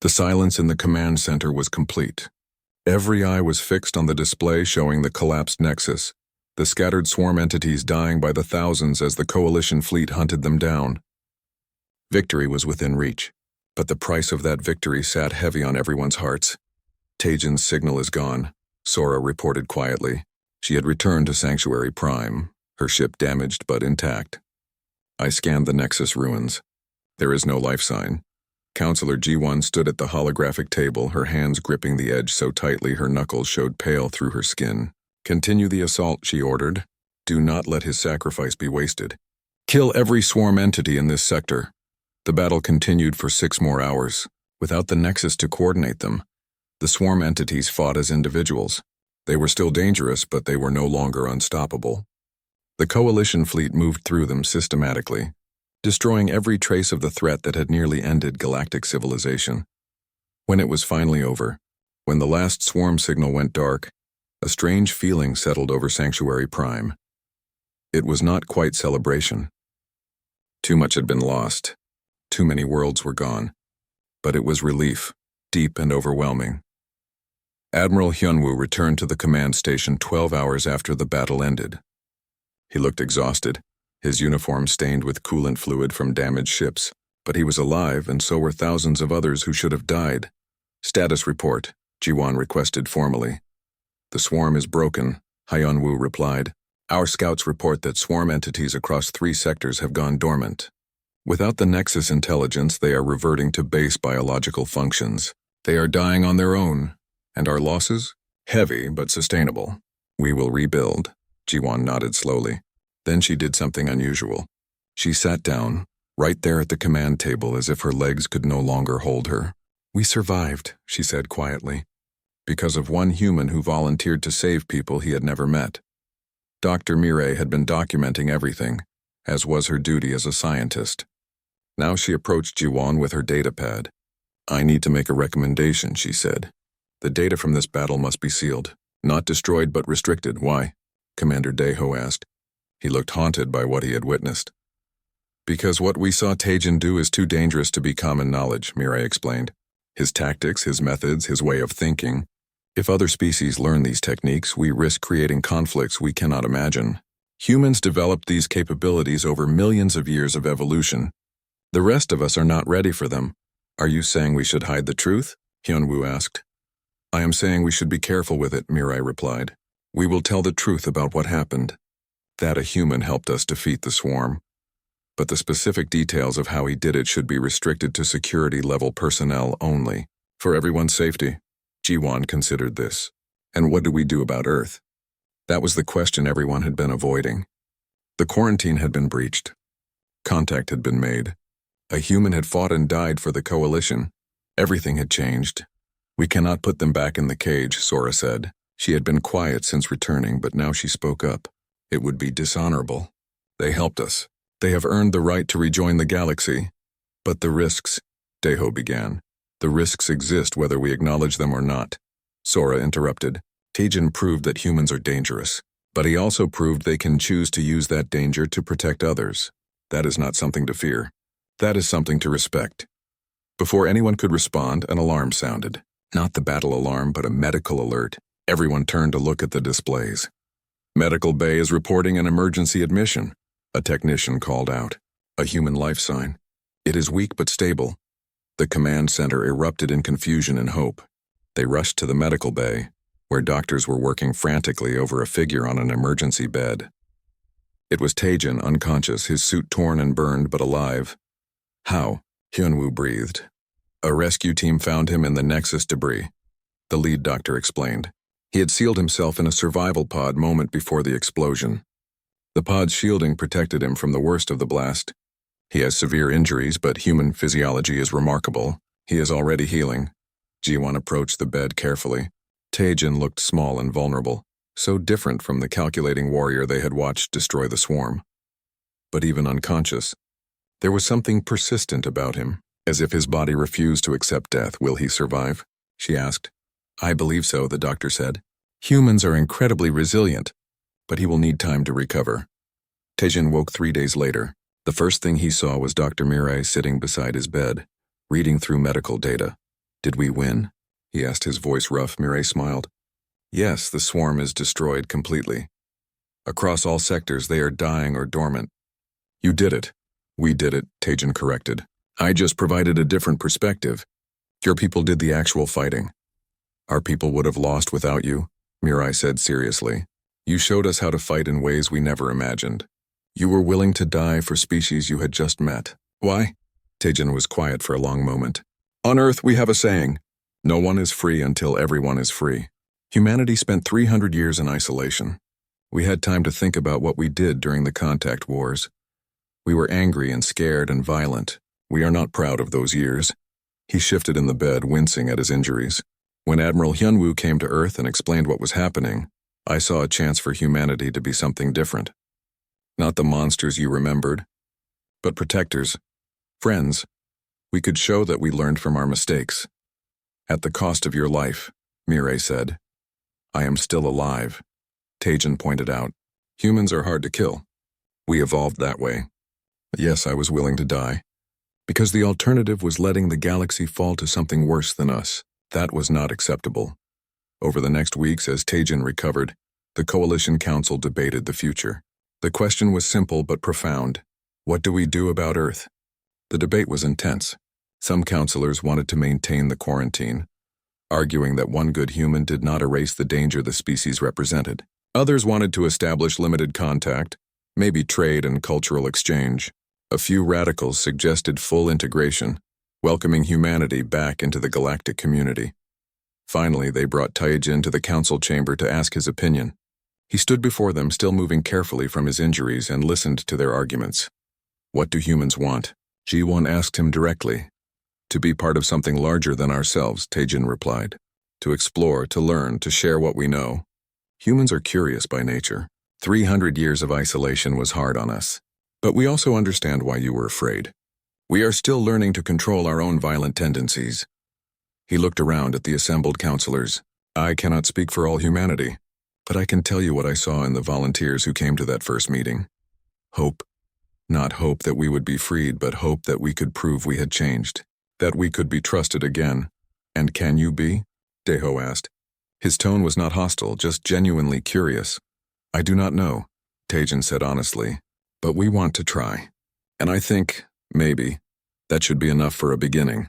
The silence in the command center was complete. Every eye was fixed on the display showing the collapsed nexus, the scattered swarm entities dying by the thousands as the Coalition fleet hunted them down. Victory was within reach, but the price of that victory sat heavy on everyone's hearts. Tajin's signal is gone, Sora reported quietly. She had returned to SciFiPrime, her ship damaged but intact. I scanned the Nexus ruins. There is no life sign. Counselor G1 stood at the holographic table, her hands gripping the edge so tightly her knuckles showed pale through her skin. Continue the assault, she ordered. Do not let his sacrifice be wasted. Kill every swarm entity in this sector. The battle continued for 6 more hours. Without the Nexus to coordinate them, the swarm entities fought as individuals. They were still dangerous, but they were no longer unstoppable. The Coalition fleet moved through them systematically, destroying every trace of the threat that had nearly ended galactic civilization. When it was finally over, when the last swarm signal went dark, a strange feeling settled over SciFiPrime. It was not quite celebration. Too much had been lost. Too many worlds were gone. But it was relief, deep and overwhelming. Admiral Hyunwoo returned to the command station 12 hours after the battle ended. He looked exhausted, his uniform stained with coolant fluid from damaged ships, but he was alive and so were thousands of others who should have died. Status report, Jiwon requested formally. The swarm is broken, Hyunwoo replied. Our scouts report that swarm entities across 3 sectors have gone dormant. Without the Nexus intelligence, they are reverting to base biological functions. They are dying on their own. And our losses? Heavy, but sustainable. We will rebuild. Jiwon nodded slowly. Then she did something unusual. She sat down, right there at the command table as if her legs could no longer hold her. We survived, she said quietly, because of one human who volunteered to save people he had never met. Dr. Mireille had been documenting everything, as was her duty as a scientist. Now she approached Jiwon with her datapad. I need to make a recommendation, she said. The data from this battle must be sealed. Not destroyed, but restricted. Why? Commander Daeho asked. He looked haunted by what he had witnessed. Because what we saw Tajin do is too dangerous to be common knowledge, Mireille explained. His tactics, his methods, his way of thinking. If other species learn these techniques, we risk creating conflicts we cannot imagine. Humans developed these capabilities over millions of years of evolution. The rest of us are not ready for them. Are you saying we should hide the truth? Hyunwoo asked. I am saying we should be careful with it, Mireille replied. We will tell the truth about what happened. That a human helped us defeat the swarm. But the specific details of how he did it should be restricted to security-level personnel only. For everyone's safety. Jiwon considered this. And what do we do about Earth? That was the question everyone had been avoiding. The quarantine had been breached. Contact had been made. A human had fought and died for the Coalition. Everything had changed. We cannot put them back in the cage, Sora said. She had been quiet since returning, but now she spoke up. It would be dishonorable. They helped us. They have earned the right to rejoin the galaxy. But the risks, Daeho began. The risks exist whether we acknowledge them or not. Sora interrupted. Tajin proved that humans are dangerous, but he also proved they can choose to use that danger to protect others. That is not something to fear. That is something to respect. Before anyone could respond, an alarm sounded. Not the battle alarm, but a medical alert. Everyone turned to look at the displays. Medical Bay is reporting an emergency admission, a technician called out. A human life sign. It is weak but stable. The command center erupted in confusion and hope. They rushed to the medical bay, where doctors were working frantically over a figure on an emergency bed. It was Tajin, unconscious, his suit torn and burned but alive. How? Hyunwoo breathed. A rescue team found him in the Nexus debris. The lead doctor explained. He had sealed himself in a survival pod moment before the explosion. The pod's shielding protected him from the worst of the blast. He has severe injuries, but human physiology is remarkable. He is already healing. Jiwon approached the bed carefully. Tajin looked small and vulnerable, so different from the calculating warrior they had watched destroy the swarm. But even unconscious, there was something persistent about him, as if his body refused to accept death. Will he survive? She asked. I believe so, the doctor said. Humans are incredibly resilient, but he will need time to recover. Tajin woke 3 days later. The first thing he saw was Dr. Mireille sitting beside his bed, reading through medical data. Did we win? He asked, his voice rough. Mireille smiled. Yes, the swarm is destroyed completely. Across all sectors, they are dying or dormant. You did it. We did it, Tejan corrected. I just provided a different perspective. Your people did the actual fighting. Our people would have lost without you, Mireille said seriously. You showed us how to fight in ways we never imagined. You were willing to die for species you had just met. Why? Tejan was quiet for a long moment. On Earth, we have a saying, no one is free until everyone is free. Humanity spent 300 years in isolation. We had time to think about what we did during the contact wars. We were angry and scared and violent. We are not proud of those years. He shifted in the bed, wincing at his injuries. When Admiral Hyunwoo came to Earth and explained what was happening, I saw a chance for humanity to be something different. Not the monsters you remembered, but protectors, friends. We could show that we learned from our mistakes. At the cost of your life, Mireille said. I am still alive, Tejan pointed out. Humans are hard to kill. We evolved that way. Yes, I was willing to die. Because the alternative was letting the galaxy fall to something worse than us. That was not acceptable. Over the next weeks, as Tejan recovered, the Coalition Council debated the future. The question was simple but profound. What do we do about Earth? The debate was intense. Some counselors wanted to maintain the quarantine, arguing that one good human did not erase the danger the species represented. Others wanted to establish limited contact, maybe trade and cultural exchange. A few radicals suggested full integration, welcoming humanity back into the galactic community. Finally, they brought Tejan to the council chamber to ask his opinion. He stood before them, still moving carefully from his injuries, and listened to their arguments. What do humans want? Ji-won asked him directly. To be part of something larger than ourselves, Tejan replied. To explore, to learn, to share what we know. Humans are curious by nature. 300 years of isolation was hard on us. But we also understand why you were afraid. We are still learning to control our own violent tendencies. He looked around at the assembled counselors. I cannot speak for all humanity, but I can tell you what I saw in the volunteers who came to that first meeting. Hope. Not hope that we would be freed, but hope that we could prove we had changed. That we could be trusted again. And can you be? Daeho asked. His tone was not hostile, just genuinely curious. I do not know, Tejan said honestly, but we want to try. And I think, maybe, that should be enough for a beginning.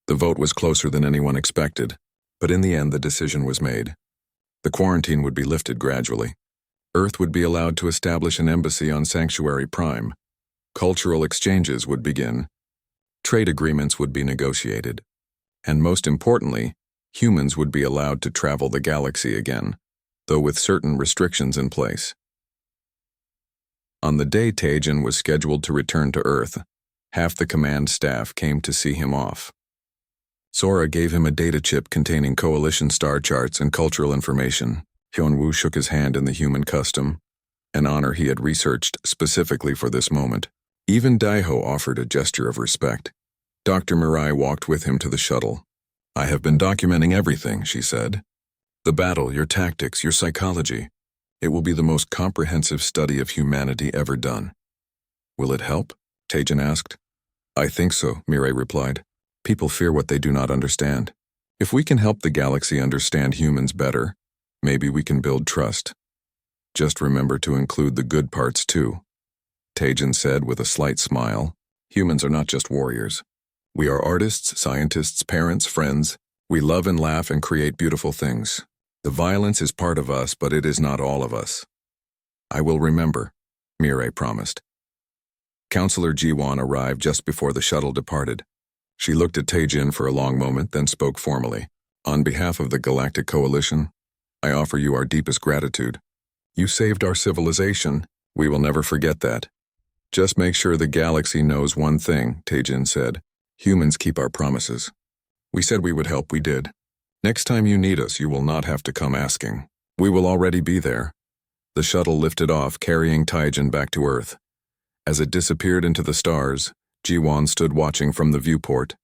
The vote was closer than anyone expected, but in the end the decision was made. The quarantine would be lifted gradually. Earth would be allowed to establish an embassy on SciFiPrime. Cultural exchanges would begin. Trade agreements would be negotiated. And most importantly, humans would be allowed to travel the galaxy again, though with certain restrictions in place. On the day Tejan was scheduled to return to Earth, half the command staff came to see him off. Sora gave him a data chip containing coalition star charts and cultural information. Hyunwoo shook his hand in the human custom, an honor he had researched specifically for this moment. Even Daeho offered a gesture of respect. Dr. Mirai walked with him to the shuttle. I have been documenting everything, she said. The battle, your tactics, your psychology. It will be the most comprehensive study of humanity ever done. Will it help? Tejan asked. I think so, Mirai replied. People fear what they do not understand. If we can help the galaxy understand humans better, maybe we can build trust. Just remember to include the good parts too. Tejan said with a slight smile. Humans are not just warriors. We are artists, scientists, parents, friends. We love and laugh and create beautiful things. The violence is part of us, but it is not all of us. I will remember, Mireille promised. Counselor Ji-won arrived just before the shuttle departed. She looked at Tejan for a long moment, then spoke formally. On behalf of the Galactic Coalition, I offer you our deepest gratitude. You saved our civilization. We will never forget that. Just make sure the galaxy knows one thing, Tejan said. Humans keep our promises. We said we would help, we did. Next time you need us, you will not have to come asking. We will already be there. The shuttle lifted off, carrying Tejan back to Earth. As it disappeared into the stars, Ji-won stood watching from the viewport.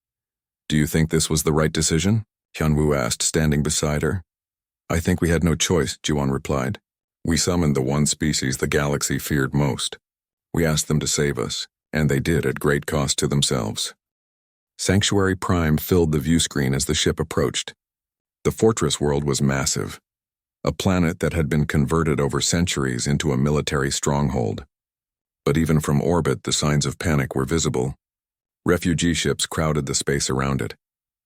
Do you think this was the right decision? Hyunwoo asked, standing beside her. I think we had no choice, Ji-won replied. We summoned the one species the galaxy feared most. We asked them to save us, and they did at great cost to themselves. SciFiPrime filled the view screen as the ship approached. The fortress world was massive, a planet that had been converted over centuries into a military stronghold. But even from orbit, the signs of panic were visible. Refugee ships crowded the space around it,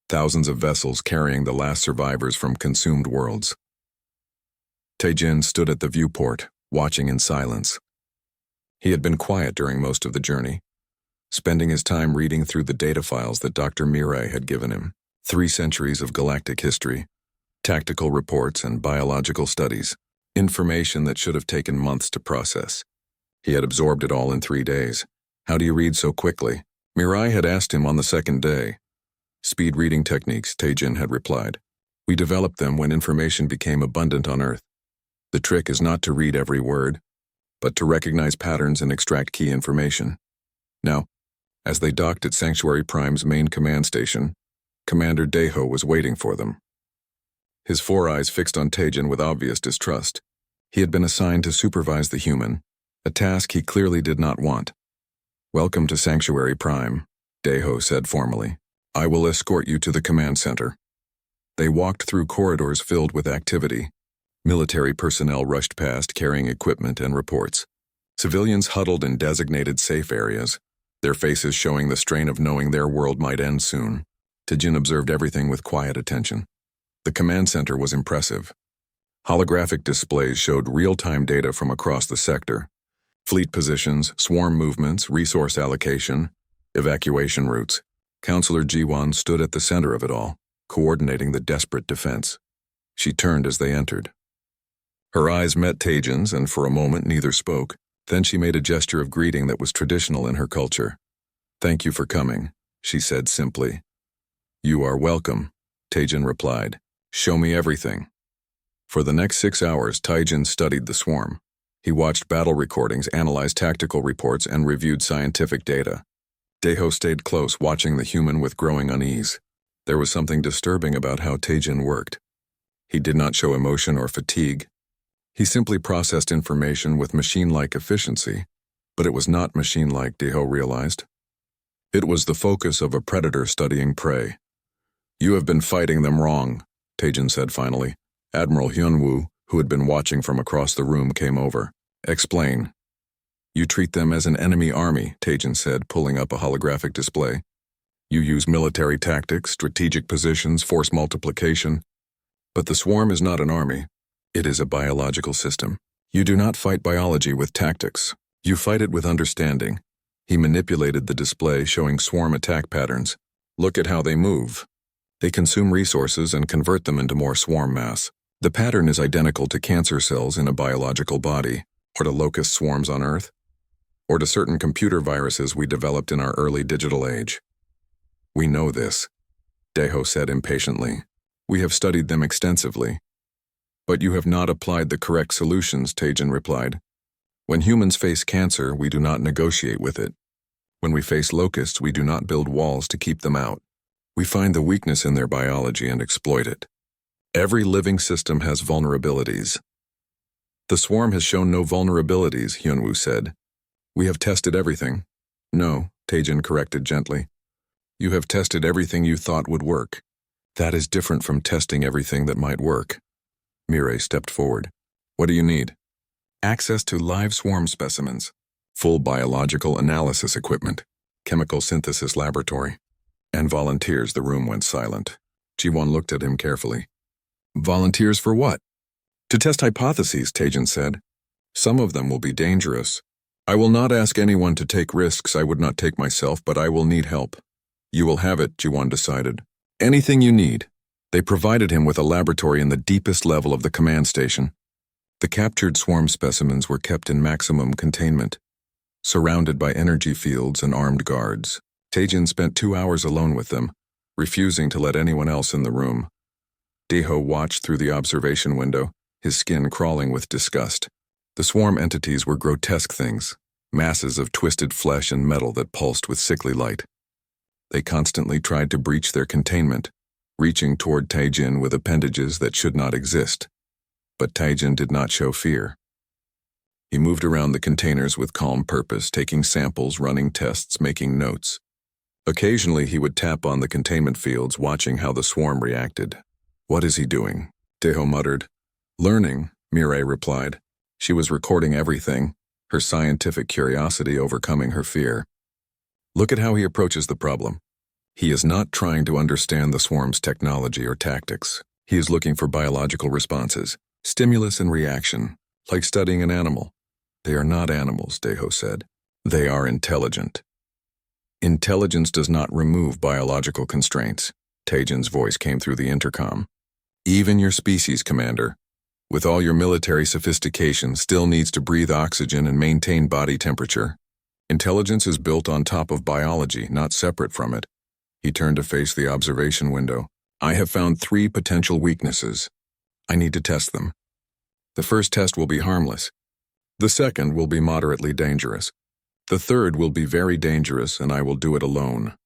thousands of vessels carrying the last survivors from consumed worlds. Taejin stood at the viewport, watching in silence. He had been quiet during most of the journey, spending his time reading through the data files that Dr. Mirai had given him. 3 centuries of galactic history, tactical reports, and biological studies, information that should have taken months to process. He had absorbed it all in 3 days. How do you read so quickly? Mirai had asked him on the second day. Speed reading techniques, Taejin had replied. We developed them when information became abundant on Earth. The trick is not to read every word, but to recognize patterns and extract key information. Now, as they docked at SciFiPrime's main command station, Commander Daeho was waiting for them. His 4 eyes fixed on Taejin with obvious distrust. He had been assigned to supervise the human, a task he clearly did not want. Welcome to SciFiPrime, Daeho said formally. I will escort you to the command center. They walked through corridors filled with activity. Military personnel rushed past carrying equipment and reports. Civilians huddled in designated safe areas, their faces showing the strain of knowing their world might end soon. Taejin observed everything with quiet attention. The command center was impressive. Holographic displays showed real-time data from across the sector. Fleet positions, swarm movements, resource allocation, evacuation routes. Counselor Jiwon stood at the center of it all, coordinating the desperate defense. She turned as they entered. Her eyes met Taejin's, and for a moment neither spoke. Then she made a gesture of greeting that was traditional in her culture. Thank you for coming, she said simply. You are welcome, Taejin replied. Show me everything. For the next 6 hours, Taejin studied the swarm. He watched battle recordings, analyzed tactical reports, and reviewed scientific data. Daeho stayed close, watching the human with growing unease. There was something disturbing about how Taejin worked. He did not show emotion or fatigue. He simply processed information with machine-like efficiency, but it was not machine-like, Daeho realized. It was the focus of a predator studying prey. You have been fighting them wrong, Taejin said finally. Admiral Hyunwoo, who had been watching from across the room, came over. Explain. You treat them as an enemy army, Taejin said, pulling up a holographic display. You use military tactics, strategic positions, force multiplication. But the swarm is not an army. It is a biological system. You do not fight biology with tactics. You fight it with understanding. He manipulated the display, showing swarm attack patterns. Look at how they move. They consume resources and convert them into more swarm mass. The pattern is identical to cancer cells in a biological body, or to locust swarms on Earth, or to certain computer viruses we developed in our early digital age. We know this, Daeho said impatiently. We have studied them extensively. But you have not applied the correct solutions, Taejin replied. When humans face cancer, we do not negotiate with it. When we face locusts, we do not build walls to keep them out. We find the weakness in their biology and exploit it. Every living system has vulnerabilities. The swarm has shown no vulnerabilities, Hyunwoo said. We have tested everything. No, Taejin corrected gently. You have tested everything you thought would work. That is different from testing everything that might work. Mirai stepped forward. What do you need? Access to live swarm specimens, full biological analysis equipment, chemical synthesis laboratory, and volunteers. The room went silent. Jiwon looked at him carefully. Volunteers for what? To test hypotheses, Taejin said. Some of them will be dangerous. I will not ask anyone to take risks I would not take myself, but I will need help. You will have it, Jiwon decided. Anything you need. They provided him with a laboratory in the deepest level of the command station. The captured swarm specimens were kept in maximum containment, surrounded by energy fields and armed guards. Taejin spent 2 hours alone with them, refusing to let anyone else in the room. Daeho watched through the observation window, his skin crawling with disgust. The swarm entities were grotesque things, masses of twisted flesh and metal that pulsed with sickly light. They constantly tried to breach their containment, reaching toward Taejin with appendages that should not exist. But Taejin did not show fear. He moved around the containers with calm purpose, taking samples, running tests, making notes. Occasionally, he would tap on the containment fields, watching how the swarm reacted. "What is he doing?" Deho muttered. "Learning," Mireille replied. She was recording everything, her scientific curiosity overcoming her fear. "Look at how he approaches the problem. He is not trying to understand the swarm's technology or tactics. He is looking for biological responses, stimulus and reaction, like studying an animal." "They are not animals," Deho said. "They are intelligent." "Intelligence does not remove biological constraints." Tajin's voice came through the intercom. "Even your species, Commander, with all your military sophistication, still needs to breathe oxygen and maintain body temperature. Intelligence is built on top of biology, not separate from it." He turned to face the observation window. "I have found 3 potential weaknesses. I need to test them. The first test will be harmless. The second will be moderately dangerous. The third will be very dangerous, and I will do it alone."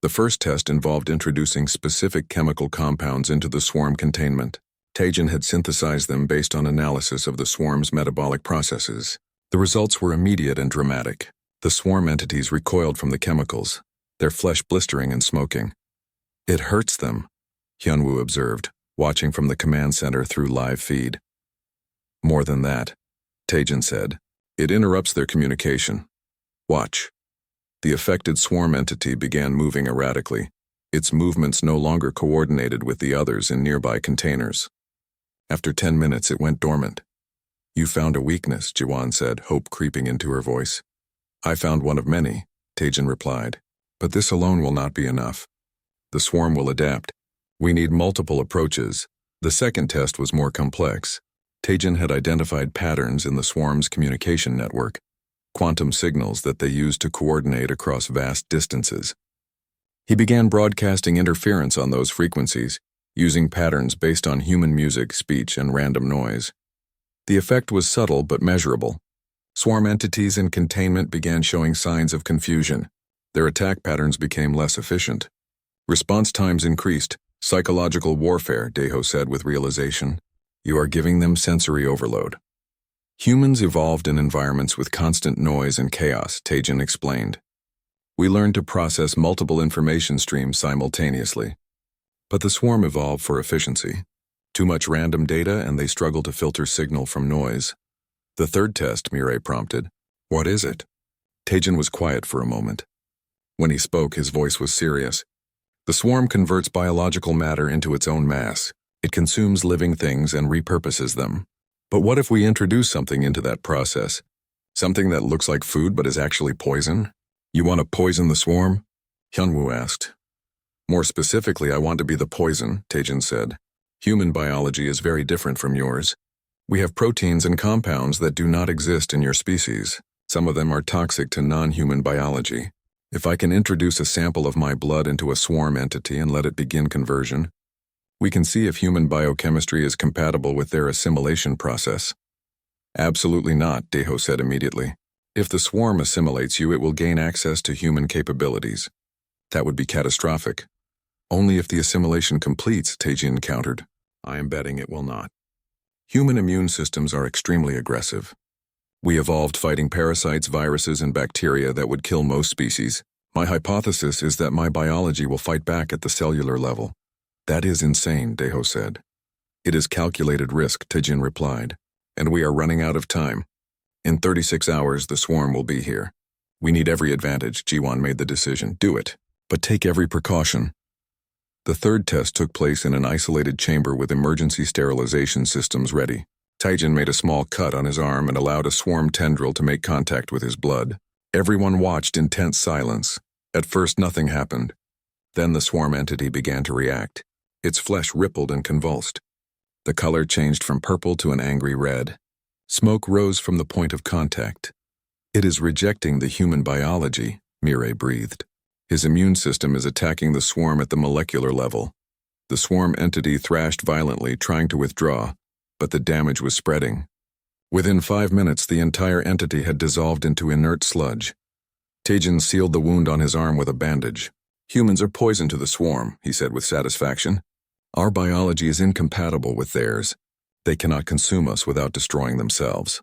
The first test involved introducing specific chemical compounds into the swarm containment. Tajin had synthesized them based on analysis of the swarm's metabolic processes. The results were immediate and dramatic. The swarm entities recoiled from the chemicals, their flesh blistering and smoking. "It hurts them," Hyunwoo observed, watching from the command center through live feed. "More than that," Tajin said. "It interrupts their communication. Watch." The affected swarm entity began moving erratically, its movements no longer coordinated with the others in nearby containers. After 10 minutes, it went dormant. "You found a weakness," Jiwan said, hope creeping into her voice. "I found one of many," Tajin replied. "But this alone will not be enough. The swarm will adapt. We need multiple approaches." The second test was more complex. Tajin had identified patterns in the swarm's communication network, quantum signals that they used to coordinate across vast distances. He began broadcasting interference on those frequencies, using patterns based on human music, speech, and random noise. The effect was subtle but measurable. Swarm entities in containment began showing signs of confusion. Their attack patterns became less efficient. Response times increased. "Psychological warfare," Deho said with realization. "You are giving them sensory overload." "Humans evolved in environments with constant noise and chaos," Tajin explained. "We learned to process multiple information streams simultaneously. But the swarm evolved for efficiency. Too much random data, and they struggle to filter signal from noise." "The third test," Mireille prompted. "What is it?" Tajin was quiet for a moment. When he spoke, his voice was serious. "The swarm converts biological matter into its own mass. It consumes living things and repurposes them. But what if we introduce something into that process? Something that looks like food but is actually poison?" "You want to poison the swarm?" Hyunwoo asked. "More specifically, I want to be the poison," Tajin said. "Human biology is very different from yours. We have proteins and compounds that do not exist in your species. Some of them are toxic to non-human biology. If I can introduce a sample of my blood into a swarm entity and let it begin conversion, we can see if human biochemistry is compatible with their assimilation process." "Absolutely not," Deho said immediately. "If the swarm assimilates you, it will gain access to human capabilities. That would be catastrophic." "Only if the assimilation completes," Tajin countered. "I am betting it will not. Human immune systems are extremely aggressive. We evolved fighting parasites, viruses, and bacteria that would kill most species. My hypothesis is that my biology will fight back at the cellular level." "That is insane," Deho said. "It is calculated risk," Tajin replied, "and we are running out of time. In 36 hours, the swarm will be here. We need every advantage." Jiwan made the decision. "Do it, but take every precaution." The third test took place in an isolated chamber with emergency sterilization systems ready. Tajin made a small cut on his arm and allowed a swarm tendril to make contact with his blood. Everyone watched in tense silence. At first, nothing happened. Then the swarm entity began to react. Its flesh rippled and convulsed. The color changed from purple to an angry red. Smoke rose from the point of contact. "It is rejecting the human biology," Mireille breathed. "His immune system is attacking the swarm at the molecular level." The swarm entity thrashed violently, trying to withdraw, but the damage was spreading. Within 5 minutes, the entire entity had dissolved into inert sludge. Tajin sealed the wound on his arm with a bandage. "Humans are poison to the swarm," he said with satisfaction. "Our biology is incompatible with theirs. They cannot consume us without destroying themselves."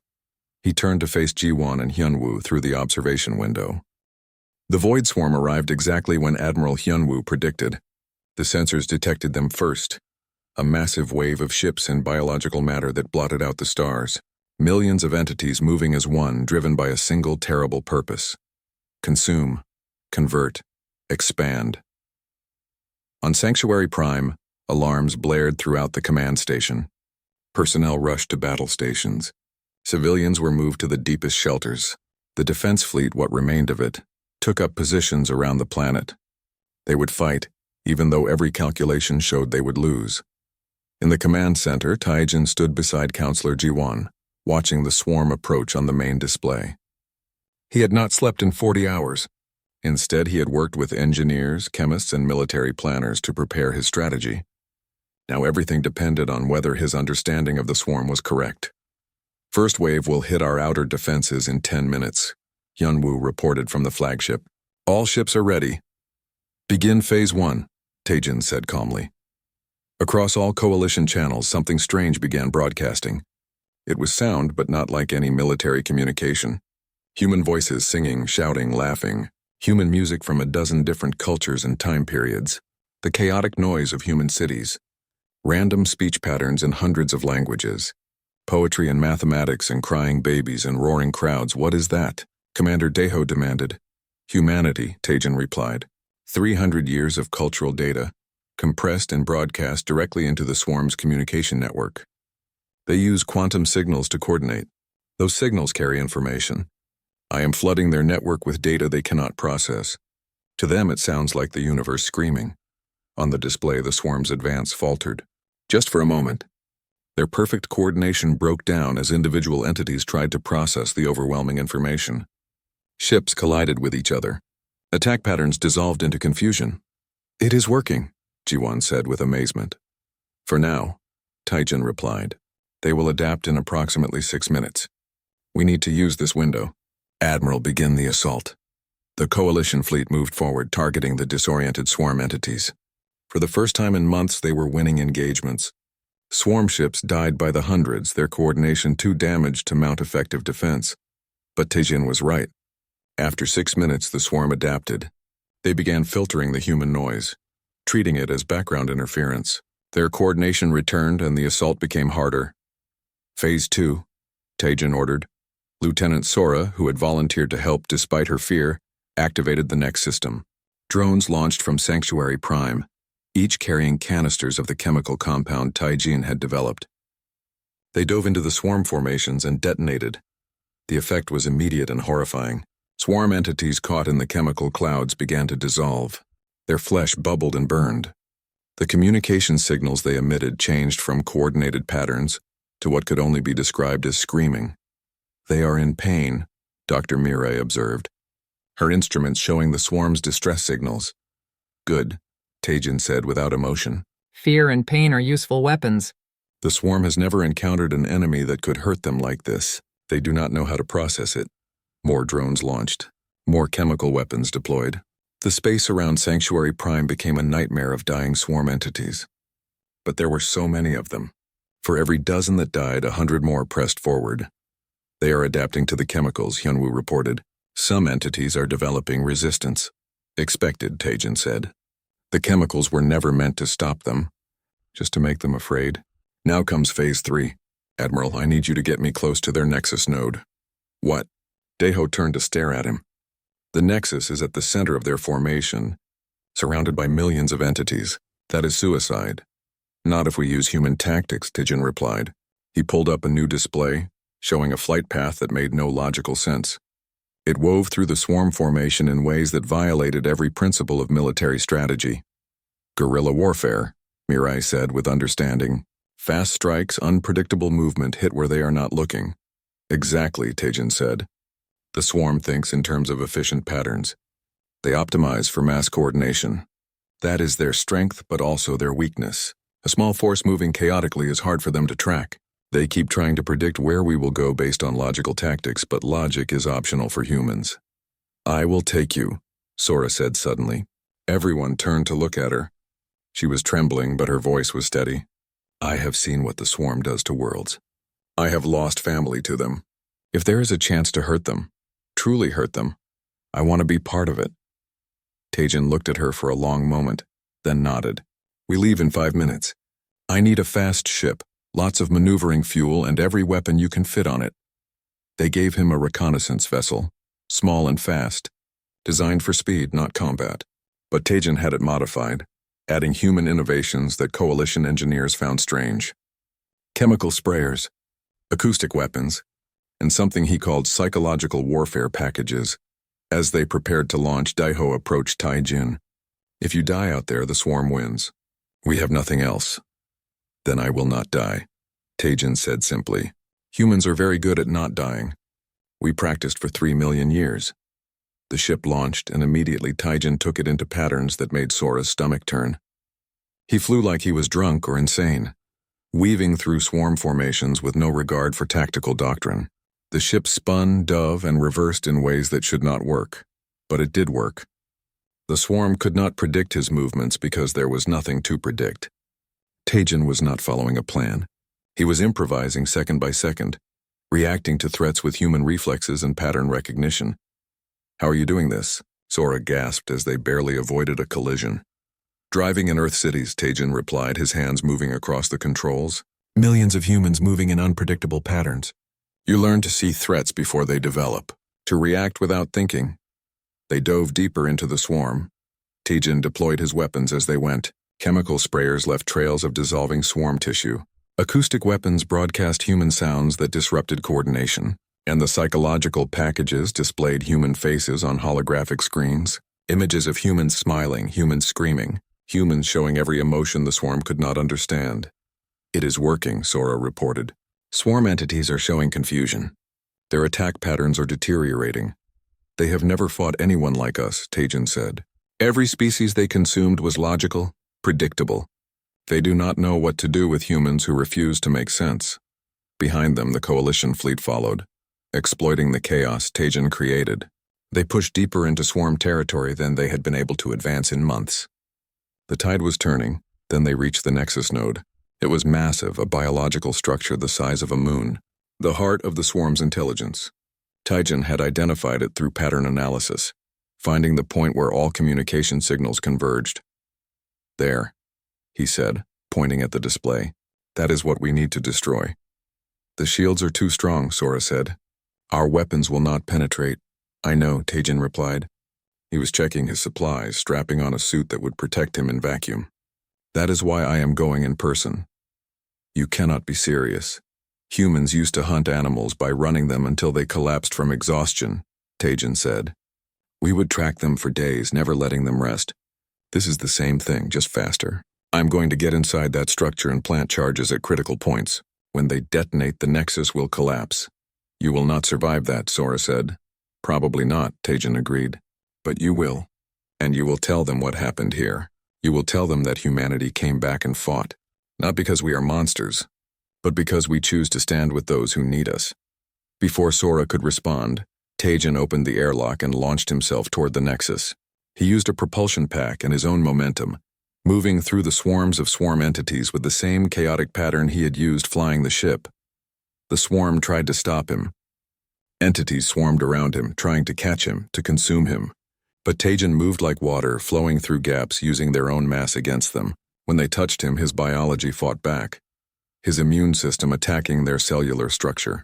He turned to face Jiwon and Hyunwoo through the observation window. The Void Swarm arrived exactly when Admiral Hyunwoo predicted. The sensors detected them first, a massive wave of ships and biological matter that blotted out the stars. Millions of entities moving as one, driven by a single terrible purpose. Consume, convert, expand. On SciFiPrime, alarms blared throughout the command station. Personnel rushed to battle stations. Civilians were moved to the deepest shelters. The defense fleet, what remained of it, took up positions around the planet. They would fight, even though every calculation showed they would lose. In the command center, Taijin stood beside Counselor Jiwon, watching the swarm approach on the main display. He had not slept in 40 hours. Instead, he had worked with engineers, chemists, and military planners to prepare his strategy. Now everything depended on whether his understanding of the swarm was correct. First wave will hit our outer defenses in 10 minutes, Hyunwoo reported from the flagship. All ships are ready. Begin Phase 1, Taijin said calmly. Across all coalition channels, something strange began broadcasting. It was sound, but not like any military communication. Human voices singing, shouting, laughing. Human music from a dozen different cultures and time periods. The chaotic noise of human cities. Random speech patterns in hundreds of languages. Poetry and mathematics and crying babies and roaring crowds. What is that? Commander Daeho demanded. Humanity, Taijin replied. 300 years of cultural data, compressed and broadcast directly into the swarm's communication network. They use quantum signals to coordinate. Those signals carry information. I am flooding their network with data they cannot process. To them, it sounds like the universe screaming. On the display, the swarm's advance faltered. Just for a moment. Their perfect coordination broke down as individual entities tried to process the overwhelming information. Ships collided with each other. Attack patterns dissolved into confusion. It is working, Jiwon said with amazement. For now, Taijin replied. They will adapt in approximately 6 minutes. We need to use this window. Admiral, begin the assault. The coalition fleet moved forward, targeting the disoriented swarm entities. For the first time in months, they were winning engagements. Swarm ships died by the hundreds, their coordination too damaged to mount effective defense. But Taijin was right. After 6 minutes, the swarm adapted. They began filtering the human noise, treating it as background interference. Their coordination returned and the assault became harder. Phase 2, Taijin ordered. Lieutenant Sora, who had volunteered to help despite her fear, activated the next system. Drones launched from SciFiPrime, each carrying canisters of the chemical compound Taijin had developed. They dove into the swarm formations and detonated. The effect was immediate and horrifying. Swarm entities caught in the chemical clouds began to dissolve. Their flesh bubbled and burned. The communication signals they emitted changed from coordinated patterns to what could only be described as screaming. They are in pain, Dr. Mirai observed, her instruments showing the swarm's distress signals. Good, Taijin said without emotion. Fear and pain are useful weapons. The swarm has never encountered an enemy that could hurt them like this. They do not know how to process it. More drones launched. More chemical weapons deployed. The space around SciFiPrime became a nightmare of dying swarm entities. But there were so many of them. For every dozen that died, 100 more pressed forward. They are adapting to the chemicals, Hyunwoo reported. Some entities are developing resistance. Expected, Taijin said. The chemicals were never meant to stop them, just to make them afraid. Now comes Phase 3. Admiral, I need you to get me close to their Nexus node. What? Daeho turned to stare at him. The Nexus is at the center of their formation, surrounded by millions of entities. That is suicide. Not if we use human tactics, Taijin replied. He pulled up a new display, showing a flight path that made no logical sense. It wove through the swarm formation in ways that violated every principle of military strategy. Guerrilla warfare, Mirai said with understanding. Fast strikes, unpredictable movement hit where they are not looking. Exactly, Taijin said. The swarm thinks in terms of efficient patterns. They optimize for mass coordination. That is their strength, but also their weakness. A small force moving chaotically is hard for them to track. They keep trying to predict where we will go based on logical tactics, but logic is optional for humans. I will take you, Sora said suddenly. Everyone turned to look at her. She was trembling, but her voice was steady. I have seen what the swarm does to worlds. I have lost family to them. If there is a chance to hurt them, truly hurt them, I want to be part of it. Tejan looked at her for a long moment, then nodded. We leave in 5 minutes. I need a fast ship, lots of maneuvering fuel and every weapon you can fit on it. They gave him a reconnaissance vessel, small and fast, designed for speed, not combat. But Tejan had it modified, adding human innovations that Coalition engineers found strange. Chemical sprayers, acoustic weapons, and something he called psychological warfare packages. As they prepared to launch, Daiho approached Taijin. If you die out there, the swarm wins. We have nothing else. Then I will not die, Tejan said simply. Humans are very good at not dying. We practiced for 3 million years. The ship launched, and immediately Taijin took it into patterns that made Sora's stomach turn. He flew like he was drunk or insane, weaving through swarm formations with no regard for tactical doctrine. The ship spun, dove, and reversed in ways that should not work. But it did work. The swarm could not predict his movements because there was nothing to predict. Tejan was not following a plan. He was improvising second by second, reacting to threats with human reflexes and pattern recognition. How are you doing this? Sora gasped as they barely avoided a collision. Driving in Earth cities, Tejan replied, his hands moving across the controls. Millions of humans moving in unpredictable patterns. You learn to see threats before they develop, to react without thinking. They dove deeper into the swarm. Tejan deployed his weapons as they went. Chemical sprayers left trails of dissolving swarm tissue. Acoustic weapons broadcast human sounds that disrupted coordination. And the psychological packages displayed human faces on holographic screens. Images of humans smiling, humans screaming, humans showing every emotion the swarm could not understand. It is working, Sora reported. Swarm entities are showing confusion. Their attack patterns are deteriorating. They have never fought anyone like us, Tejan said. Every species they consumed was logical, predictable. They do not know what to do with humans who refuse to make sense. Behind them, the Coalition fleet followed, exploiting the chaos Tejan created. They pushed deeper into swarm territory than they had been able to advance in months. The tide was turning, then they reached the Nexus node. It was massive, a biological structure the size of a moon, the heart of the swarm's intelligence. Tejan had identified it through pattern analysis, finding the point where all communication signals converged. There, he said, pointing at the display. That is what we need to destroy. The shields are too strong, Sora said. Our weapons will not penetrate. I know, Tejan replied. He was checking his supplies, strapping on a suit that would protect him in vacuum. That is why I am going in person. You cannot be serious. Humans used to hunt animals by running them until they collapsed from exhaustion, Tejan said. We would track them for days, never letting them rest. This is the same thing, just faster. I'm going to get inside that structure and plant charges at critical points. When they detonate, the Nexus will collapse. You will not survive that, Sora said. Probably not, Tejan agreed. But you will. And you will tell them what happened here. You will tell them that humanity came back and fought. Not because we are monsters, but because we choose to stand with those who need us. Before Sora could respond, Tejan opened the airlock and launched himself toward the Nexus. He used a propulsion pack and his own momentum, moving through the swarms of swarm entities with the same chaotic pattern he had used flying the ship. The swarm tried to stop him. Entities swarmed around him, trying to catch him, to consume him. But Tejan moved like water, flowing through gaps using their own mass against them. When they touched him, his biology fought back, his immune system attacking their cellular structure.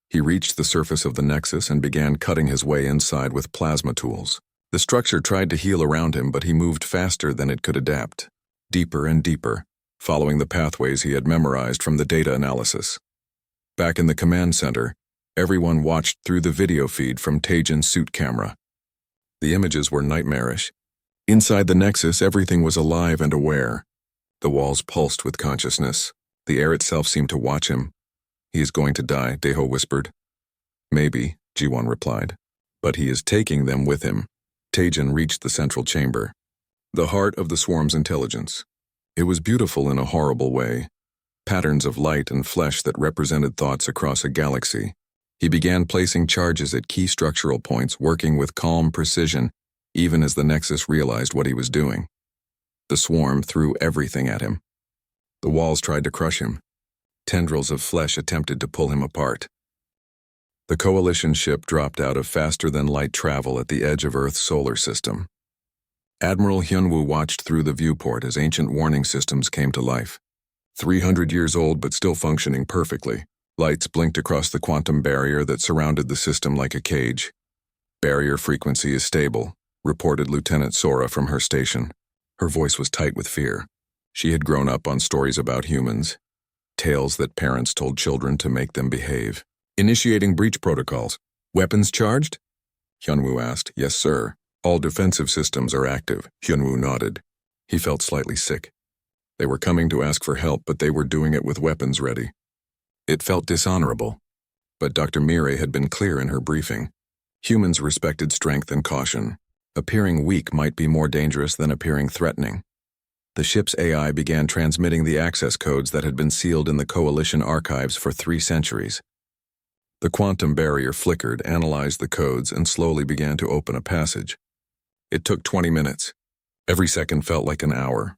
He reached the surface of the Nexus and began cutting his way inside with plasma tools. The structure tried to heal around him, but he moved faster than it could adapt, deeper and deeper, following the pathways he had memorized from the data analysis. Back in the command center, everyone watched through the video feed from Tejan's suit camera. The images were nightmarish. Inside the Nexus, everything was alive and aware. The walls pulsed with consciousness. The air itself seemed to watch him. He is going to die, Daiho whispered. Maybe, Jiwon replied. But he is taking them with him. Tejan reached the central chamber, the heart of the swarm's intelligence. It was beautiful in a horrible way. Patterns of light and flesh that represented thoughts across a galaxy. He began placing charges at key structural points, working with calm precision, even as the Nexus realized what he was doing. The swarm threw everything at him. The walls tried to crush him. Tendrils of flesh attempted to pull him apart. The Coalition ship dropped out of faster-than-light travel at the edge of Earth's solar system. Admiral Hyunwoo watched through the viewport as ancient warning systems came to life. 300 years old but still functioning perfectly, lights blinked across the quantum barrier that surrounded the system like a cage. "Barrier frequency is stable," reported Lieutenant Sora from her station. Her voice was tight with fear. She had grown up on stories about humans, tales that parents told children to make them behave. "Initiating breach protocols. Weapons charged?" Hyunwoo asked. "Yes, sir. All defensive systems are active." Hyunwoo nodded. He felt slightly sick. They were coming to ask for help, but they were doing it with weapons ready. It felt dishonorable. But Dr. Mirai had been clear in her briefing. Humans respected strength and caution. Appearing weak might be more dangerous than appearing threatening. The ship's AI began transmitting the access codes that had been sealed in the Coalition archives for 3 centuries. The quantum barrier flickered, analyzed the codes, and slowly began to open a passage. It took 20 minutes. Every second felt like an hour.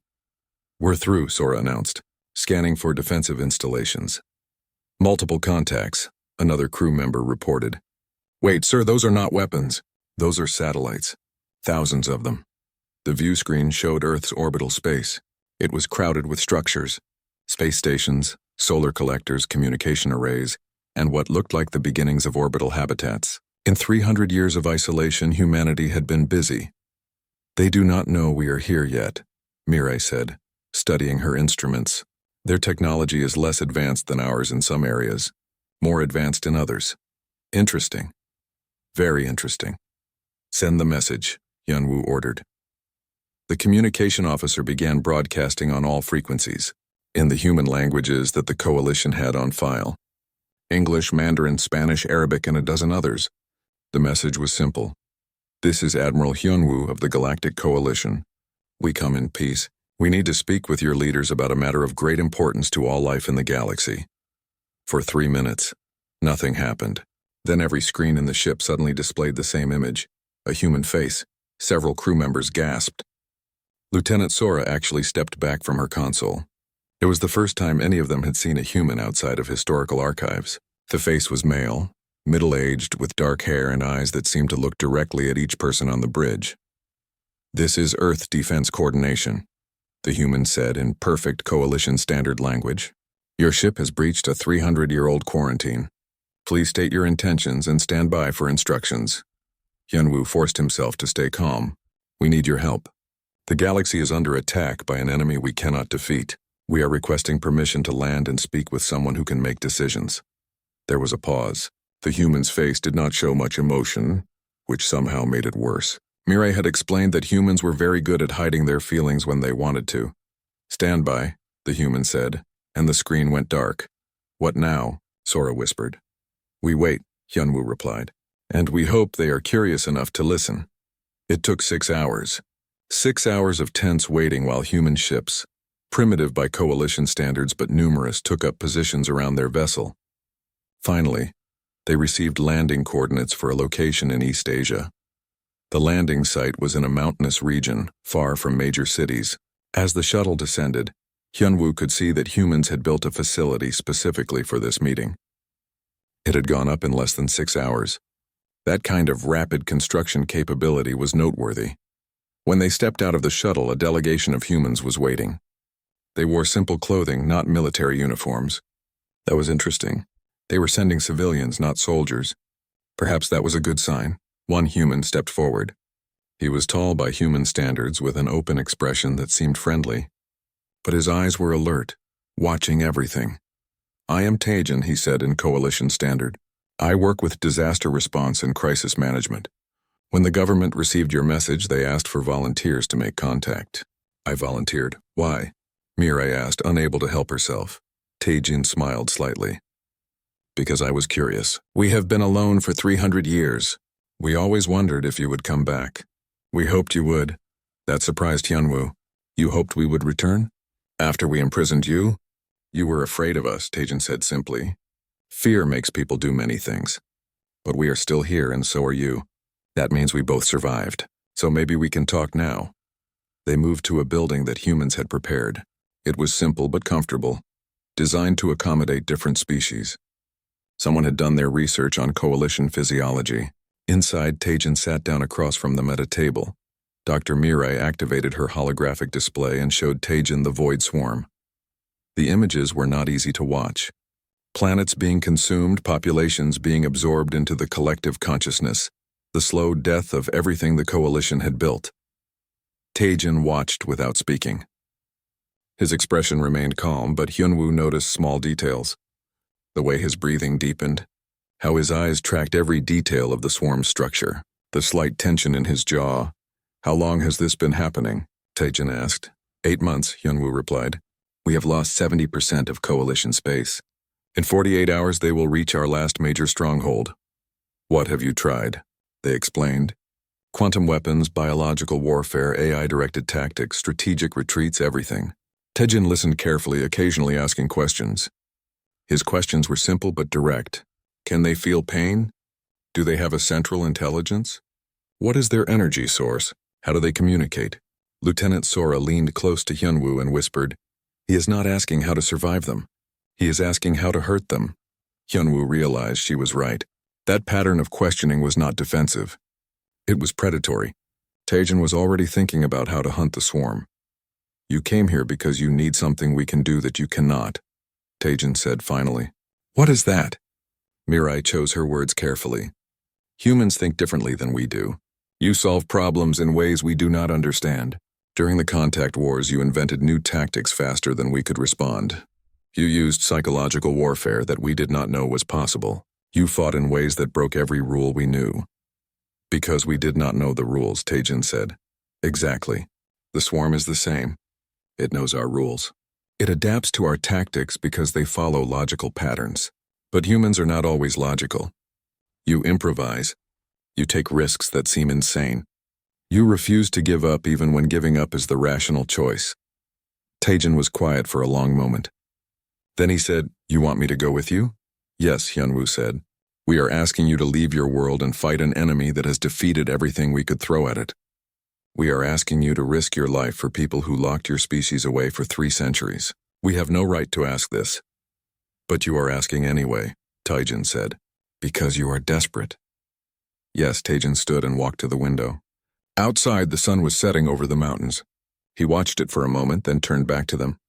"We're through," Sora announced, scanning for defensive installations. "Multiple contacts," another crew member reported. "Wait, sir, those are not weapons. Those are satellites. Thousands of them." The view screen showed Earth's orbital space. It was crowded with structures, space stations, solar collectors, communication arrays, and what looked like the beginnings of orbital habitats. In 300 years of isolation, humanity had been busy. "They do not know we are here yet," Mirai said, studying her instruments. "Their technology is less advanced than ours in some areas, more advanced in others." "Interesting. Very interesting." "Send the message," Hyunwoo ordered. The communication officer began broadcasting on all frequencies, in the human languages that the Coalition had on file. English, Mandarin, Spanish, Arabic, and a dozen others. The message was simple. "This is Admiral Hyunwoo of the Galactic Coalition. We come in peace. We need to speak with your leaders about a matter of great importance to all life in the galaxy." For 3 minutes, nothing happened. Then every screen in the ship suddenly displayed the same image, a human face. Several crew members gasped. Lieutenant Sora actually stepped back from her console. It was the first time any of them had seen a human outside of historical archives. The face was male, middle-aged, with dark hair and eyes that seemed to look directly at each person on the bridge. "This is Earth Defense Coordination," the human said in perfect Coalition standard language. "Your ship has breached a 300-year-old quarantine. Please state your intentions and stand by for instructions." Hyunwoo forced himself to stay calm. "We need your help. The galaxy is under attack by an enemy we cannot defeat. We are requesting permission to land and speak with someone who can make decisions." There was a pause. The human's face did not show much emotion, which somehow made it worse. Mirai had explained that humans were very good at hiding their feelings when they wanted to. "Stand by," the human said, and the screen went dark. "What now?" Sora whispered. "We wait," Hyunwoo replied. "And we hope they are curious enough to listen." It took 6 hours. 6 hours of tense waiting while human ships, primitive by Coalition standards but numerous, took up positions around their vessel. Finally, they received landing coordinates for a location in East Asia. The landing site was in a mountainous region, far from major cities. As the shuttle descended, Hyunwoo could see that humans had built a facility specifically for this meeting. It had gone up in less than 6 hours. That kind of rapid construction capability was noteworthy. When they stepped out of the shuttle, a delegation of humans was waiting. They wore simple clothing, not military uniforms. That was interesting. They were sending civilians, not soldiers. Perhaps that was a good sign. One human stepped forward. He was tall by human standards, with an open expression that seemed friendly. But his eyes were alert, watching everything. "I am Taejin," he said in Coalition standard. "I work with disaster response and crisis management. When the government received your message, they asked for volunteers to make contact. I volunteered." "Why?" Mirai asked, unable to help herself. Taejin smiled slightly. "Because I was curious. We have been alone for 300 years. We always wondered if you would come back. We hoped you would." That surprised Hyunwoo. "You hoped we would return? After we imprisoned you?" "You were afraid of us," Taejin said simply. "Fear makes people do many things. But we are still here, and so are you. That means we both survived. So maybe we can talk now." They moved to a building that humans had prepared. It was simple but comfortable, designed to accommodate different species. Someone had done their research on coalition physiology. Inside, Tejan sat down across from them at a table. Dr. Mirai activated her holographic display and showed Tejan the void swarm. The images were not easy to watch. Planets being consumed, populations being absorbed into the collective consciousness, the slow death of everything the coalition had built. Tejan watched without speaking. His expression remained calm, but Hyunwoo noticed small details. The way his breathing deepened, how his eyes tracked every detail of the swarm's structure, the slight tension in his jaw. "How long has this been happening?" Tejan asked. 8 months, Hyunwoo replied. "We have lost 70% of coalition space. In 48 hours they will reach our last major stronghold." "What have you tried?" They explained. "Quantum weapons, biological warfare, AI-directed tactics, strategic retreats, everything." Tejan listened carefully, occasionally asking questions. His questions were simple but direct. Can they feel pain? Do they have a central intelligence? What is their energy source? How do they communicate? Lieutenant Sora leaned close to Hyunwoo and whispered, "He is not asking how to survive them. He is asking how to hurt them." Hyunwoo realized she was right. That pattern of questioning was not defensive. It was predatory. Tejan was already thinking about how to hunt the swarm. "You came here because you need something we can do that you cannot," Tejan said finally. "What is that?" Mirai chose her words carefully. "Humans think differently than we do. You solve problems in ways we do not understand. During the contact wars, you invented new tactics faster than we could respond. You used psychological warfare that we did not know was possible. You fought in ways that broke every rule we knew." "Because we did not know the rules," Tejan said. "Exactly. The swarm is the same. It knows our rules. It adapts to our tactics because they follow logical patterns. But humans are not always logical. You improvise. You take risks that seem insane. You refuse to give up even when giving up is the rational choice." Tejan was quiet for a long moment. Then he said, "You want me to go with you?" "Yes," Hyunwoo said. "We are asking you to leave your world and fight an enemy that has defeated everything we could throw at it. We are asking you to risk your life for people who locked your species away for 3 centuries. We have no right to ask this." "But you are asking anyway," Tejan said. "Because you are desperate." Yes, Tejan stood and walked to the window. Outside, the sun was setting over the mountains. He watched it for a moment, then turned back to them.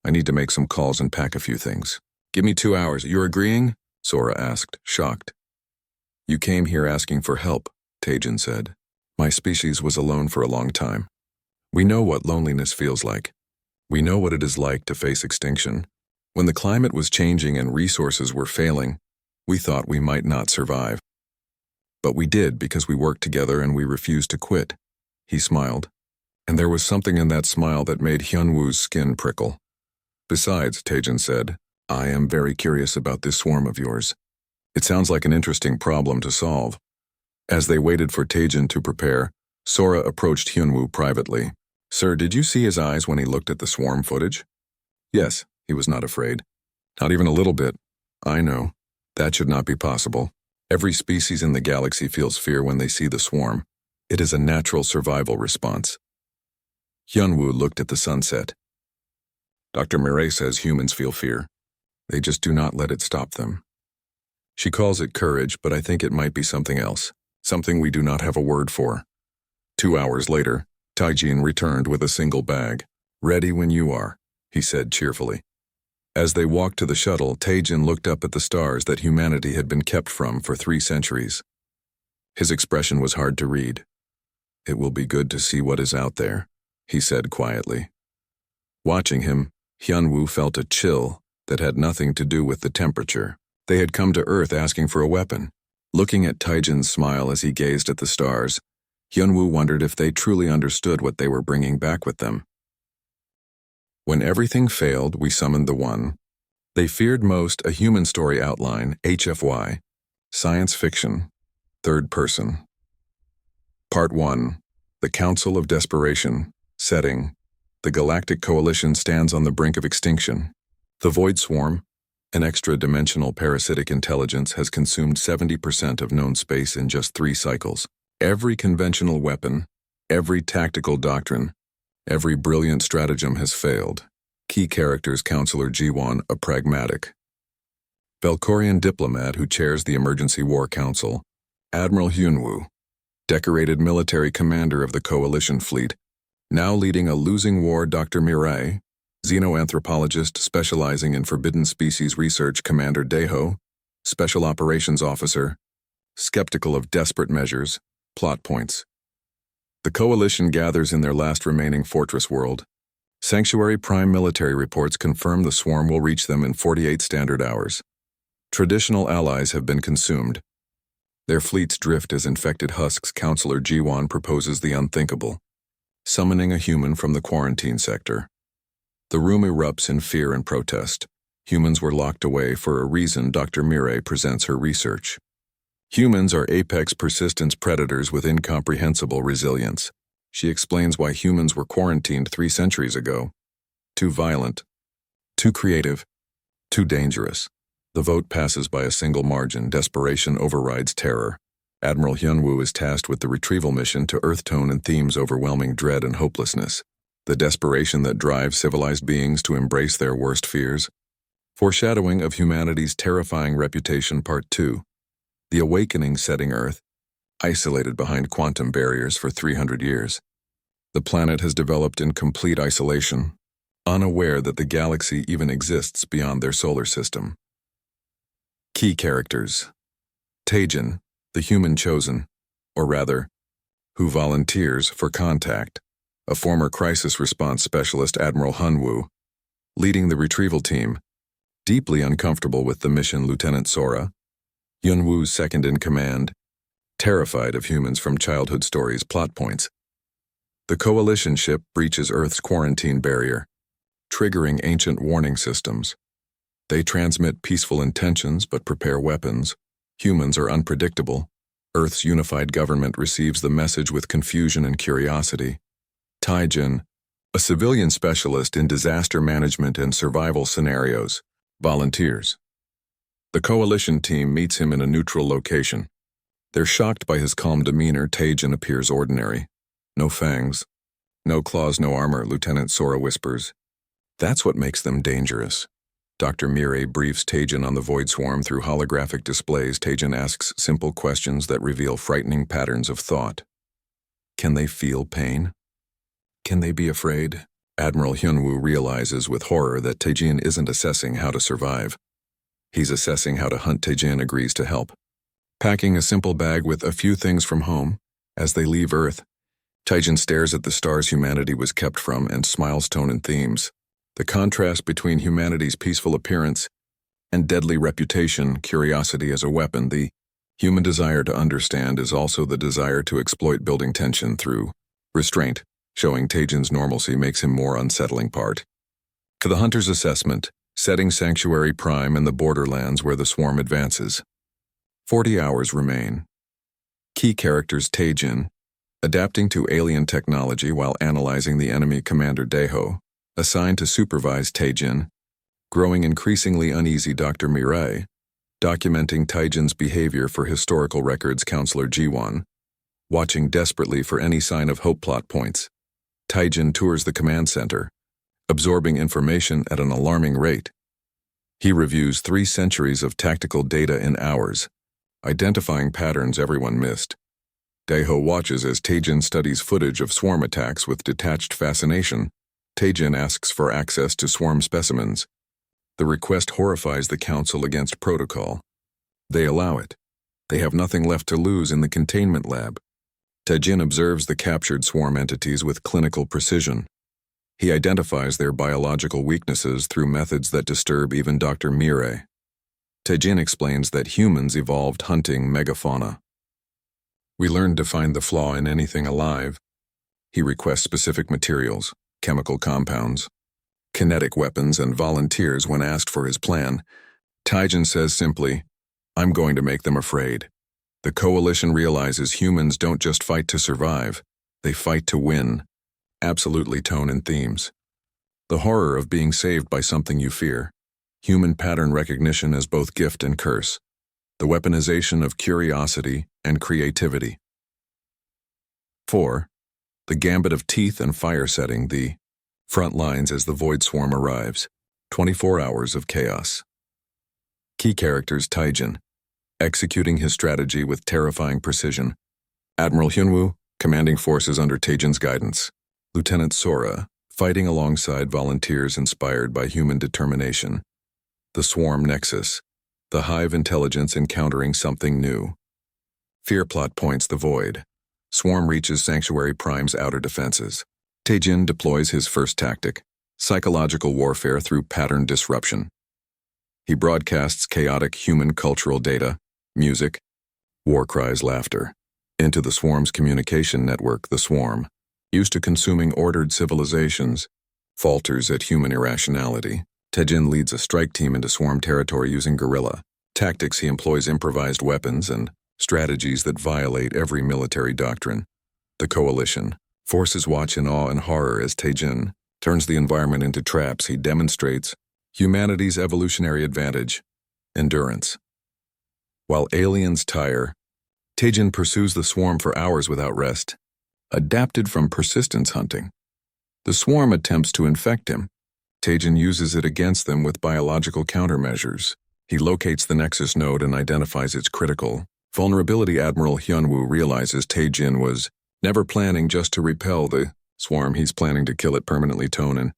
"I need to make some calls and pack a few things." "Give me 2 hours. You're agreeing?" Sora asked, shocked. "You came here asking for help," Tejan said. "My species was alone for a long time. We know what loneliness feels like. We know what it is like to face extinction. When the climate was changing and resources were failing, we thought we might not survive. But we did because we worked together and we refused to quit." He smiled. And there was something in that smile that made Hyunwoo's skin prickle. "Besides," Tejan said, "I am very curious about this swarm of yours. It sounds like an interesting problem to solve." As they waited for Tejan to prepare, Sora approached Hyunwoo privately. "Sir, did you see his eyes when he looked at the swarm footage?" "Yes," he was not afraid. "Not even a little bit. I know. That should not be possible. Every species in the galaxy feels fear when they see the swarm. It is a natural survival response." Hyunwoo looked at the sunset. "Dr. Mirai says humans feel fear. They just do not let it stop them. She calls it courage, but I think it might be something else. Something we do not have a word for." 2 hours later, Tejan returned with a single bag. "Ready when you are," he said cheerfully. As they walked to the shuttle, Tejan looked up at the stars that humanity had been kept from for 3 centuries. His expression was hard to read. "It will be good to see what is out there," he said quietly. Watching him, Hyunwoo felt a chill that had nothing to do with the temperature. They had come to Earth asking for a weapon. Looking at Tejan's smile as he gazed at the stars, Hyunwoo wondered if they truly understood what they were bringing back with them. When everything failed, we summoned the one. They feared most a human story outline, HFY, science fiction, third person. Part 1, The Council of Desperation, setting. The Galactic Coalition stands on the brink of extinction. The Void Swarm, an extra-dimensional parasitic intelligence, has consumed 70% of known space in just 3 cycles. Every conventional weapon, every tactical doctrine, every brilliant stratagem has failed. Key characters: Counselor Jiwon, a pragmatic. Belkorian diplomat who chairs the Emergency War Council, Admiral Hyunwoo, decorated military commander of the Coalition Fleet, now leading a losing war Dr. Mirai, xenoanthropologist specializing in forbidden species research Commander Daeho, Special Operations Officer, skeptical of desperate measures, plot points. The Coalition gathers in their last remaining fortress world. SciFiPrime military reports confirm the swarm will reach them in 48 standard hours. Traditional allies have been consumed. Their fleets drift as infected husks. Counselor Jiwon proposes the unthinkable, summoning a human from the quarantine sector. The room erupts in fear and protest. Humans were locked away for a reason. Dr. Mirai presents her research. Humans are apex persistence predators with incomprehensible resilience. She explains why humans were quarantined 3 centuries ago. Too violent, too creative, too dangerous. The vote passes by a single margin. Desperation overrides terror. Admiral Hyunwoo is tasked with the retrieval mission to earth tone and themes overwhelming dread and hopelessness. The desperation that drives civilized beings to embrace their worst fears. Foreshadowing of humanity's terrifying reputation. Part 2. The awakening setting Earth, isolated behind quantum barriers for 300 years. The planet has developed in complete isolation, unaware that the galaxy even exists beyond their solar system. Key characters. Taejin, the human chosen, or rather, who volunteers for contact, a former crisis response specialist. Admiral Hyunwoo, leading the retrieval team, deeply uncomfortable with the mission. Lieutenant Sora, Hyunwoo's second in command, terrified of humans from childhood stories. Plot points. The Coalition ship breaches Earth's quarantine barrier, triggering ancient warning systems. They transmit peaceful intentions but prepare weapons. Humans are unpredictable. Earth's unified government receives the message with confusion and curiosity. Taejin, a civilian specialist in disaster management and survival scenarios, volunteers. The Coalition team meets him in a neutral location. They're shocked by his calm demeanor. Taejin appears ordinary. No fangs, no claws, no armor. Lieutenant Sora whispers, "That's what makes them dangerous." Dr. Mirai briefs Taejin on the Void Swarm through holographic displays. Taejin asks simple questions that reveal frightening patterns of thought. Can they feel pain? Can they be afraid? Admiral Hyunwoo realizes with horror that Taejin isn't assessing how to survive. He's assessing how to hunt. Taejin agrees to help. Packing a simple bag with a few things from home, as they leave Earth, Taejin stares at the stars humanity was kept from and smiles. Tone and themes. The contrast between humanity's peaceful appearance and deadly reputation. Curiosity as a weapon. The human desire to understand is also the desire to exploit, building tension through restraint. Showing Taejin's normalcy makes him more unsettling. Part. For the hunter's assessment, setting SciFiPrime in the borderlands where the swarm advances. 40 hours remain. Key characters. Taejin, adapting to alien technology while analyzing the enemy. Commander Daeho, assigned to supervise Taejin, growing increasingly uneasy. Dr. Mirai, documenting Taejin's behavior for historical records. Counselor Jiwon, watching desperately for any sign of hope. Plot points. Taejin tours the command center, absorbing information at an alarming rate. He reviews 3 centuries of tactical data in hours, identifying patterns everyone missed. Daeho watches as Taejin studies footage of swarm attacks with detached fascination. Taejin asks for access to swarm specimens. The request horrifies the Council against protocol. They allow it. They have nothing left to lose in the containment lab. Taejin observes the captured swarm entities with clinical precision. He identifies their biological weaknesses through methods that disturb even Dr. Mirai. Taejin explains that humans evolved hunting megafauna. We learned to find the flaw in anything alive. He requests specific materials, chemical compounds, kinetic weapons, and volunteers when asked for his plan. Taejin says simply, "I'm going to make them afraid." The Coalition realizes humans don't just fight to survive, they fight to win. Absolutely. Tone and themes. The horror of being saved by something you fear. Human pattern recognition as both gift and curse. The weaponization of curiosity and creativity. 4. The gambit of teeth and fire setting. The front lines as the Void Swarm arrives. 24 hours of chaos. Key characters: Taijin, executing his strategy with terrifying precision. Admiral Hyunwoo, commanding forces under Taijin's guidance. Lieutenant Sora, fighting alongside volunteers inspired by human determination. The Swarm Nexus, the Hive intelligence encountering something new. Fear plot points: the Void. Swarm reaches SciFiPrime's outer defenses. Taijin deploys his first tactic, psychological warfare through pattern disruption. He broadcasts chaotic human cultural data, music, war cries, laughter, into the Swarm's communication network. The Swarm, used to consuming ordered civilizations, falters at human irrationality. Taijin leads a strike team into Swarm territory using guerrilla tactics. He employs improvised weapons and strategies that violate every military doctrine. The Coalition. Forces watch in awe and horror as Taijin turns the environment into traps. He demonstrates humanity's evolutionary advantage, endurance. While aliens tire, Taijin pursues the Swarm for hours without rest, adapted from persistence hunting. The Swarm attempts to infect him. Taijin uses it against them with biological countermeasures. He locates the Nexus node and identifies its critical vulnerability. Admiral Hyunwoo realizes Taijin was never planning just to repel the Swarm, he's planning to kill it permanently. Tonin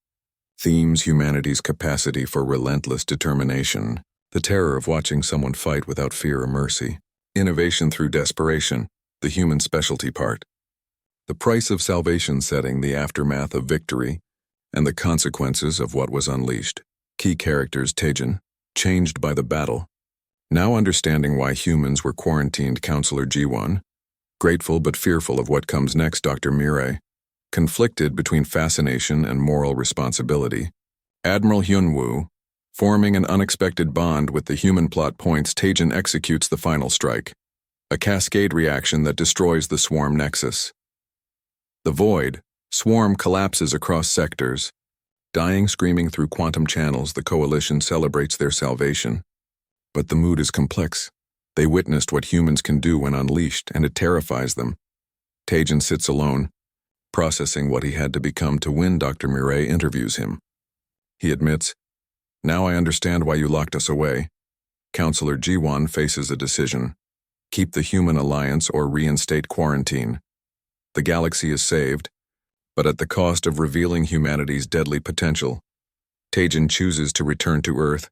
themes humanity's capacity for relentless determination, the terror of watching someone fight without fear or mercy. Innovation through desperation, the human specialty part. The price of salvation setting, the aftermath of victory, and the consequences of what was unleashed. Key characters: Taijin, changed by the battle, now understanding why humans were quarantined. Counselor Ji-won, grateful but fearful of what comes next. Dr. Mirai, conflicted between fascination and moral responsibility. Admiral Hyunwoo, forming an unexpected bond with the human. Plot points: Taijin executes the final strike, a cascade reaction that destroys the Swarm Nexus. The Void. Swarm collapses across sectors, dying screaming through quantum channels. The Coalition celebrates their salvation. But the mood is complex. They witnessed what humans can do when unleashed, and it terrifies them. Taijin sits alone, processing what he had to become to win. Dr. Mirai interviews him. He admits, "Now I understand why you locked us away." Counselor Ji-won faces a decision: keep the human alliance or reinstate quarantine. The galaxy is saved, but at the cost of revealing humanity's deadly potential. Taijin chooses to return to Earth,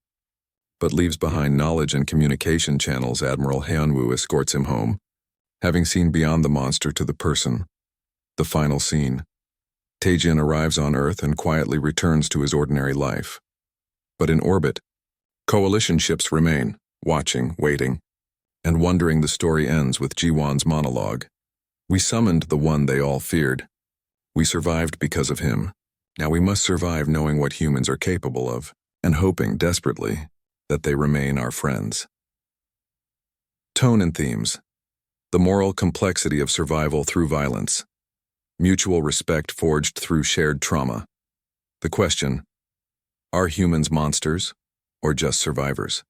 but leaves behind knowledge and communication channels. Admiral Hyunwoo escorts him home, having seen beyond the monster to the person. The final scene. Taijin arrives on Earth and quietly returns to his ordinary life. But in orbit, Coalition ships remain, watching, waiting, and wondering. The story ends with Ji-won's monologue. "We summoned the one they all feared. We survived because of him. Now we must survive knowing what humans are capable of, and hoping desperately that they remain our friends." Tone and themes. The moral complexity of survival through violence. Mutual respect forged through shared trauma. The question: are humans monsters or just survivors?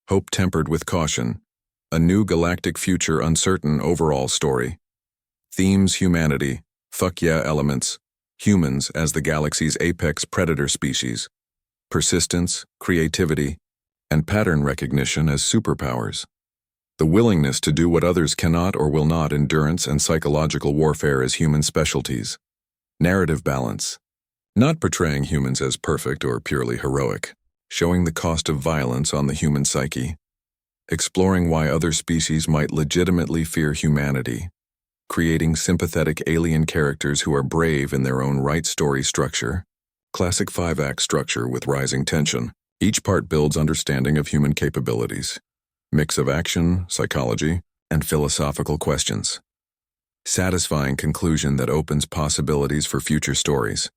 Hope tempered with caution. A new galactic future uncertain. Overall story. Themes: humanity, fuck yeah elements, humans as the galaxy's apex predator species, persistence, creativity, and pattern recognition as superpowers. The willingness to do what others cannot or will not. Endurance and psychological warfare as human specialties. Narrative balance. Not portraying humans as perfect or purely heroic, showing the cost of violence on the human psyche. Exploring why other species might legitimately fear humanity. Creating sympathetic alien characters who are brave in their own right. Story structure. Classic 5-act structure with rising tension. Each part builds understanding of human capabilities. Mix of action, psychology, and philosophical questions. Satisfying conclusion that opens possibilities for future stories.